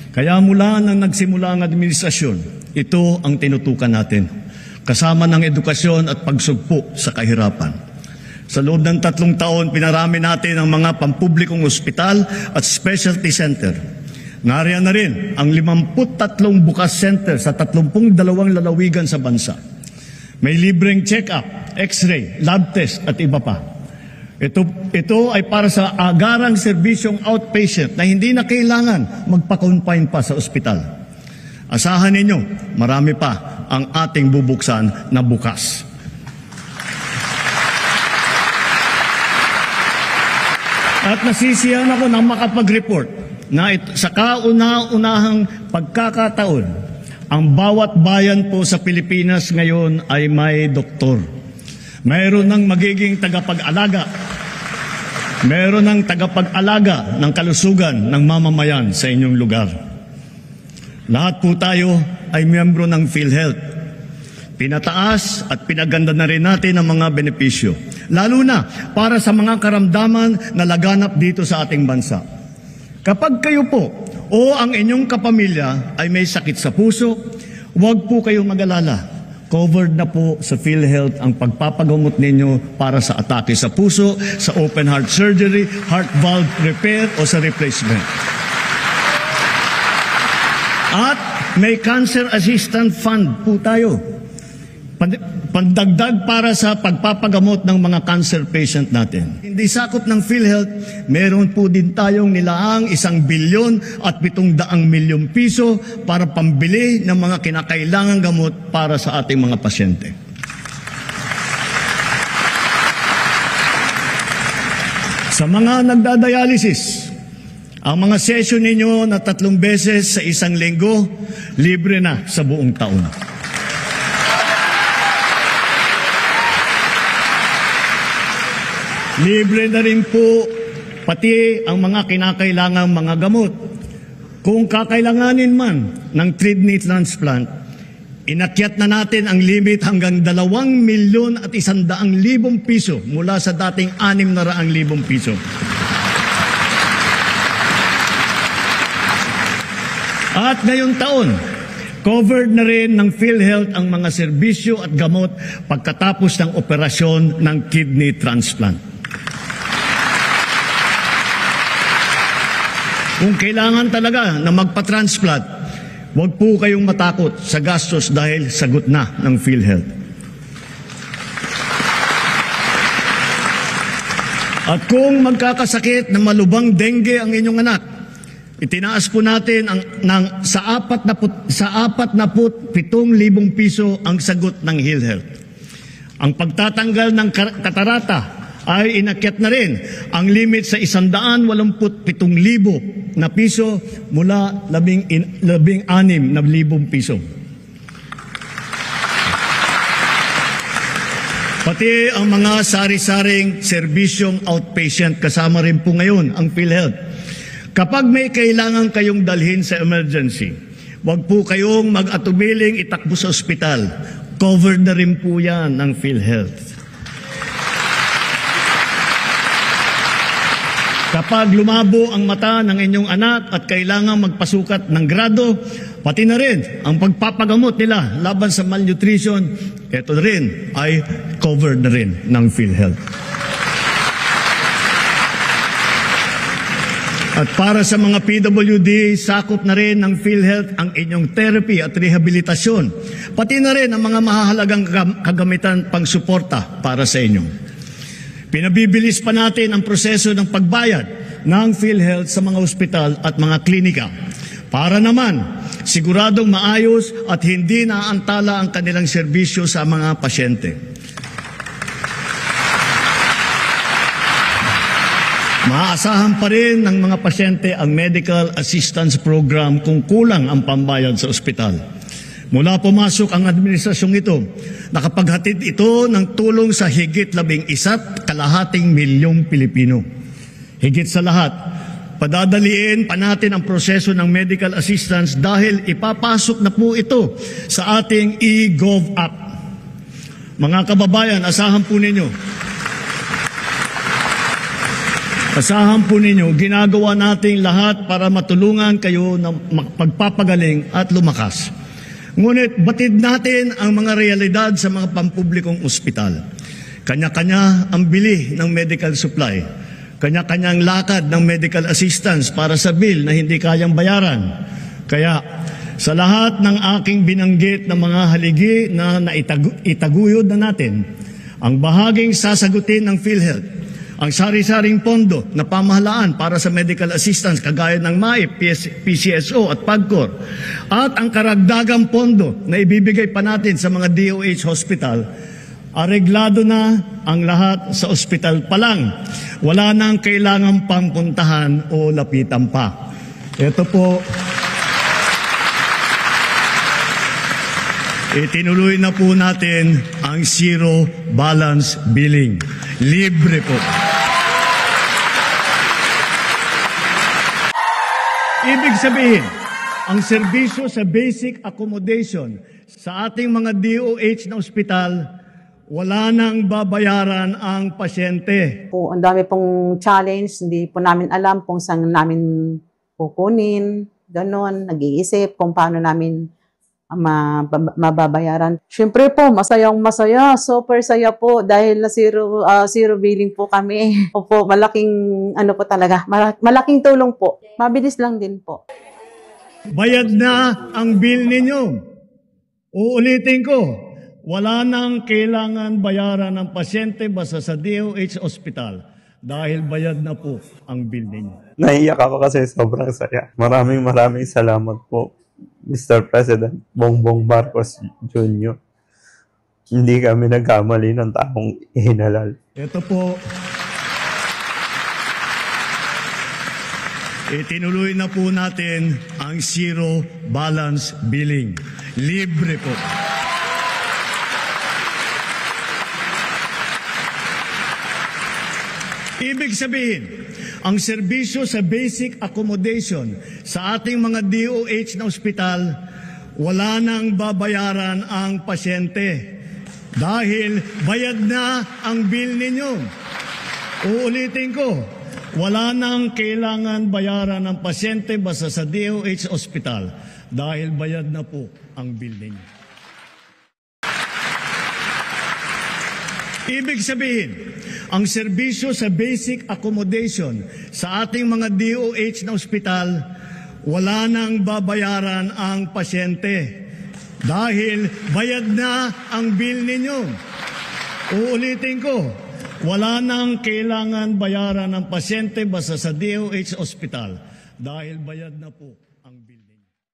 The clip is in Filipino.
Kaya mula nang nagsimula ang administrasyon, ito ang tinutukan natin, kasama ng edukasyon at pagsugpo sa kahirapan. Sa loob ng 3 taon, pinarami natin ang mga pampublikong ospital at specialty center. Nariyan na rin ang 53 bukas center sa 32 lalawigan sa bansa. May libreng check-up, x-ray, lab test at iba pa. Ito ay para sa agarang serbisyong outpatient na hindi na kailangan magpa-confine pa sa ospital. Asahan ninyo, marami pa ang ating bubuksan na bukas. At nasisiyahan ako na makapag-report na sa kauna-unahang pagkakataon, ang bawat bayan po sa Pilipinas ngayon ay may doktor. Mayroon ng magiging tagapag-alaga. Mayroon ng tagapag-alaga ng kalusugan ng mamamayan sa inyong lugar. Lahat po tayo ay miyembro ng PhilHealth. Pinataas at pinaganda na rin natin ang mga benepisyo, lalo na para sa mga karamdaman na laganap dito sa ating bansa. Kapag kayo po o ang inyong kapamilya ay may sakit sa puso, huwag po kayong mag-alala. Covered na po sa PhilHealth ang pagpapagamot ninyo para sa atake sa puso, sa open heart surgery, heart valve repair o sa replacement. At may cancer assistance fund po tayo. Pandagdag para sa pagpapagamot ng mga cancer patient natin. Hindi sakop ng PhilHealth, meron po din tayong nilaang 1 bilyon at 700 milyong piso para pambili ng mga kinakailangang gamot para sa ating mga pasyente. Sa mga nagdadialysis, ang mga session ninyo na 3 beses sa 1 linggo, libre na sa buong taon. Libre na rin po pati ang mga kinakailangang mga gamot. Kung kakailanganin man ng kidney transplant, inakyat na natin ang limit hanggang 2,100,000 piso mula sa dating 600,000 piso. At ngayong taon, covered na rin ng PhilHealth ang mga serbisyo at gamot pagkatapos ng operasyon ng kidney transplant. Kung kailangan talaga na magpa-transplant, huwag po kayong matakot sa gastos dahil sagot na ng PhilHealth. At kung magkakasakit na malubhang dengue ang inyong anak, itinaas po natin sa 47,000 piso ang sagot ng PhilHealth. Ang pagtatanggal ng katarata ay inakyat na rin ang limit sa 187,000 na piso mula 16,000 piso. Pati ang mga sari-saring serbisyong outpatient kasama rin po ngayon ang PhilHealth. Kapag may kailangan kayong dalhin sa emergency, huwag po kayong mag-atubiling itakbo sa ospital. Covered na rin po yan ng PhilHealth. Kapag lumabo ang mata ng inyong anak at kailangan magpasukat ng grado, pati na rin ang pagpapagamot nila laban sa malnutrition, ito rin ay covered na rin ng PhilHealth. At para sa mga PWD, sakop na rin ng PhilHealth ang inyong therapy at rehabilitasyon, pati na rin ang mga mahahalagang kagamitan pang suporta para sa inyo. Pinabibilis pa natin ang proseso ng pagbayad ng PhilHealth sa mga ospital at mga klinika para naman siguradong maayos at hindi naantala ang kanilang serbisyo sa mga pasyente. Maaasahan pa rin ng mga pasyente ang medical assistance program kung kulang ang pambayad sa ospital. Mula pumasok ang administrasyong ito, nakapaghatid ito ng tulong sa higit 11.5 milyong Pilipino. Higit sa lahat, padadaliin pa natin ang proseso ng medical assistance dahil ipapasok na po ito sa ating eGov app. Mga kababayan, asahan po ninyo. Asahan po ninyo, ginagawa nating lahat para matulungan kayo na pagpapagaling at lumakas. Ngunit batid natin ang mga realidad sa mga pampublikong ospital. Kanya-kanya ang bili ng medical supply. Kanya-kanyang lakad ng medical assistance para sa bill na hindi kayang bayaran. Kaya sa lahat ng aking binanggit na mga haligi na itaguyod na natin, ang bahaging sasagutin ng PhilHealth, ang sari-saring pondo na pamahalaan para sa medical assistance kagaya ng MAIP, PCSO at PAGCOR, at ang karagdagang pondo na ibibigay pa natin sa mga DOH hospital, areglado na ang lahat sa ospital pa lang. Wala nang kailangang pampuntahan o lapitan pa. Ito po, itinuloy na po natin ang zero balance billing. Libre po. Ibig sabihin, ang serbisyo sa basic accommodation sa ating mga DOH na ospital, wala nang babayaran ang pasyente. Po, ang dami pong challenge, hindi po namin alam kung saan namin kukunin, ganon, nag-iisip kung paano namin mababayaran. Siyempre po, masayang-masaya, super saya po dahil na zero billing po kami. Opo, malaking ano po talaga, malaking tulong po. Mabilis lang din po. Bayad na ang bill ninyo. Uulitin ko, wala nang kailangan bayaran ng pasyente basta sa DOH Hospital dahil bayad na po ang bill ninyo. Naiyak ako kasi sobrang saya. Maraming salamat po, Mr. President Bongbong Marcos Jr. Hindi kami nagkamali ng taong ihinalal. Ito po, itinuloy na po natin ang zero balance billing. Libre po. Ibig sabihin, ang serbisyo sa basic accommodation sa ating mga DOH na ospital, wala nang babayaran ang pasyente dahil bayad na ang bill ninyo. Uulitin ko, wala nang kailangan bayaran ng pasyente basta sa DOH Hospital dahil bayad na po ang bill ninyo. Ibig sabihin, ang serbisyo sa basic accommodation sa ating mga DOH na ospital, wala nang babayaran ang pasyente dahil bayad na ang bill ninyo. Uulitin ko, wala nang kailangan bayaran ng pasyente basta sa DOH Hospital dahil bayad na po